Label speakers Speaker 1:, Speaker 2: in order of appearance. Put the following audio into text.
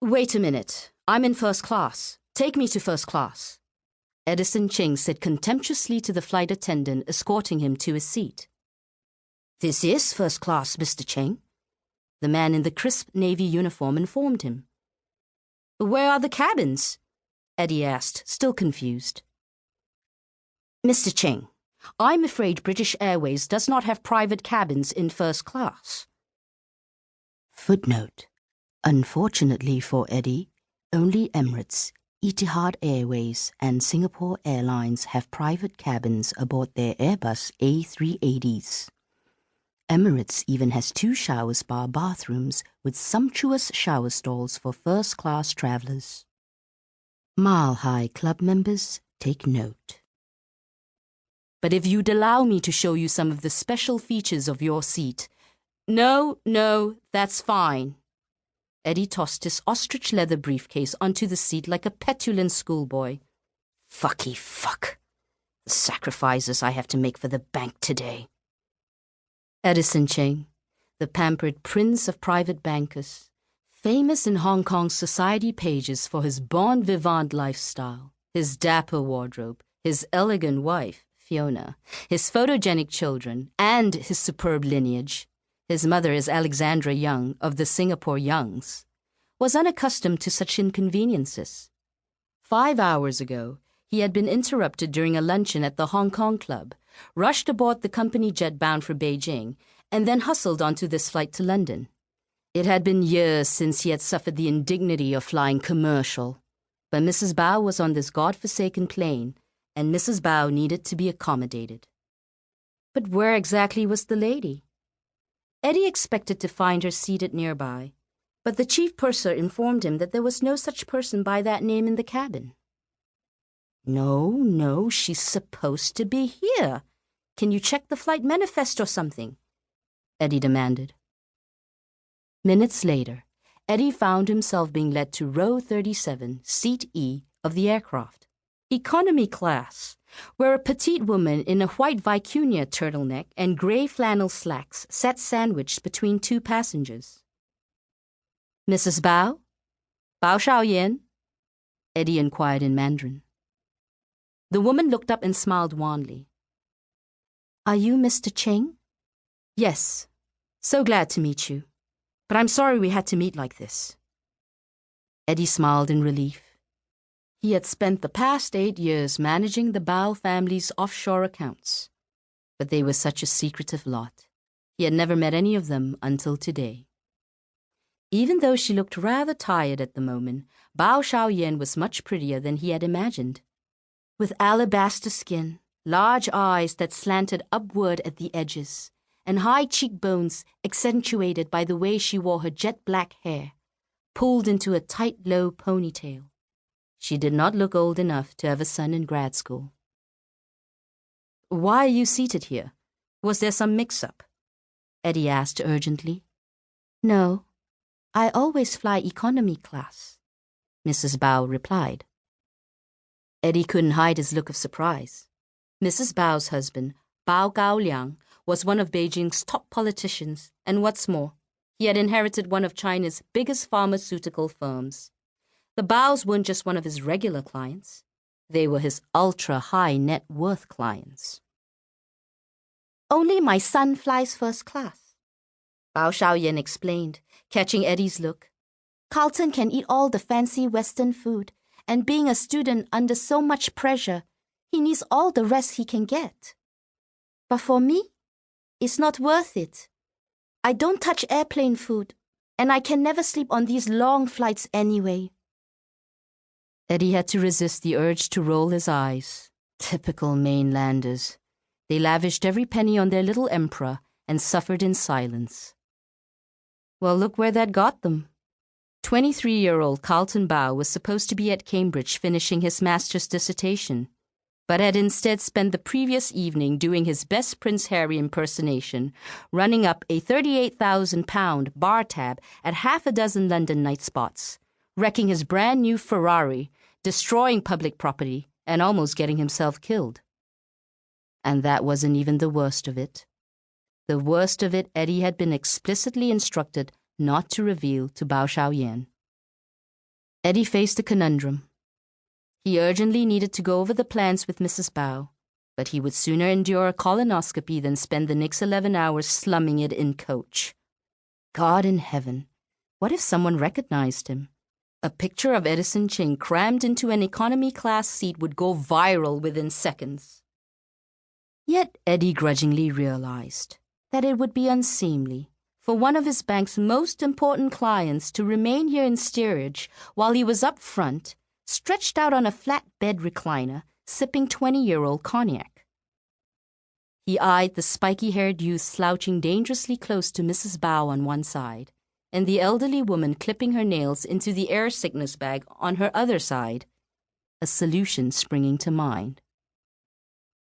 Speaker 1: Wait a minute. I'm in first class. Take me to first class. Edison Ching said contemptuously to the flight attendant escorting him to his seat. This is first class, Mr. Ching, the man in the crisp navy uniform informed him. Where are the cabins? Eddie asked, still confused. Mr. Ching, I'm afraid British Airways does not have private cabins in first class. Footnote. Unfortunately for Eddie, only Emirates, Etihad Airways and Singapore Airlines have private cabins aboard their Airbus A380s. Emirates even has 2 shower spa bathrooms with sumptuous shower stalls for first-class travelers. Mile High Club members, take note. But if you'd allow me to show you some of the special features of your seat. No, that's fine. Eddie tossed his ostrich leather briefcase onto the seat like a petulant schoolboy. Fucky fuck. The sacrifices I have to make for the bank today. Edison Ching, the pampered prince of private bankers, famous in Hong Kong's society pages for his bon vivant lifestyle, his dapper wardrobe, his elegant wife, Fiona, his photogenic children, and his superb lineage. His mother is Alexandra Young of the Singapore Youngs, was unaccustomed to such inconveniences. 5 hours ago, he had been interrupted during a luncheon at the Hong Kong Club, rushed aboard the company jet bound for Beijing, and then hustled onto this flight to London. It had been years since he had suffered the indignity of flying commercial, but Mrs. Bao was on this god-forsaken plane, and Mrs. Bao needed to be accommodated. But where exactly was the lady? Eddie expected to find her seated nearby, but the chief purser informed him that there was no such person by that name in the cabin. No, she's supposed to be here. Can you check the flight manifest or something? Eddie demanded. Minutes later, Eddie found himself being led to row 37, seat E of the aircraft, economy class, where a petite woman in a white vicuña turtleneck and grey flannel slacks sat sandwiched between 2 passengers. Mrs. Bao? Bao Shaoyan? Eddie inquired in Mandarin. The woman looked up and smiled wanly. Are you Mr. Ching? Yes. So glad to meet you. But I'm sorry we had to meet like this. Eddie smiled in relief. He had spent the past 8 years managing the Bao family's offshore accounts. But they were such a secretive lot. He had never met any of them until today. Even though she looked rather tired at the moment, Bao Shaoyan was much prettier than he had imagined. With alabaster skin, large eyes that slanted upward at the edges, and high cheekbones accentuated by the way she wore her jet black hair, pulled into a tight, low ponytail. She did not look old enough to have a son in grad school. Why are you seated here? Was there some mix-up? Eddie asked urgently. No, I always fly economy class, Mrs. Bao replied. Eddie couldn't hide his look of surprise. Mrs. Bao's husband, Bao Gaoliang, was one of Beijing's top politicians, and what's more, he had inherited one of China's biggest pharmaceutical firms. The Baos weren't just one of his regular clients. They were his ultra-high net worth clients. Only my son flies first class, Bao Shaoyan explained, catching Eddie's look. Carlton can eat all the fancy Western food, and being a student under so much pressure, he needs all the rest he can get. But for me, it's not worth it. I don't touch airplane food, and I can never sleep on these long flights anyway. Eddie had to resist the urge to roll his eyes. Typical mainlanders. They lavished every penny on their little emperor and suffered in silence. Well, look where that got them. 23-year-old Carlton Bao was supposed to be at Cambridge finishing his master's dissertation, but had instead spent the previous evening doing his best Prince Harry impersonation, running up a £38,000 bar tab at half a dozen London night spots, wrecking his brand-new Ferrari, destroying public property, and almost getting himself killed. And that wasn't even the worst of it. The worst of it Eddie had been explicitly instructed not to reveal to Bao Shaoyan. Eddie faced a conundrum. He urgently needed to go over the plans with Mrs. Bao, but he would sooner endure a colonoscopy than spend the next 11 hours slumming it in coach. God in heaven, what if someone recognized him? A picture of Edison Ching crammed into an economy class seat would go viral within seconds. Yet Eddie grudgingly realized that it would be unseemly for one of his bank's most important clients to remain here in steerage while he was up front, stretched out on a flat bed recliner, sipping 20-year-old cognac. He eyed the spiky-haired youth slouching dangerously close to Mrs. Bao on one side, and the elderly woman clipping her nails into the air sickness bag on her other side, a solution springing to mind.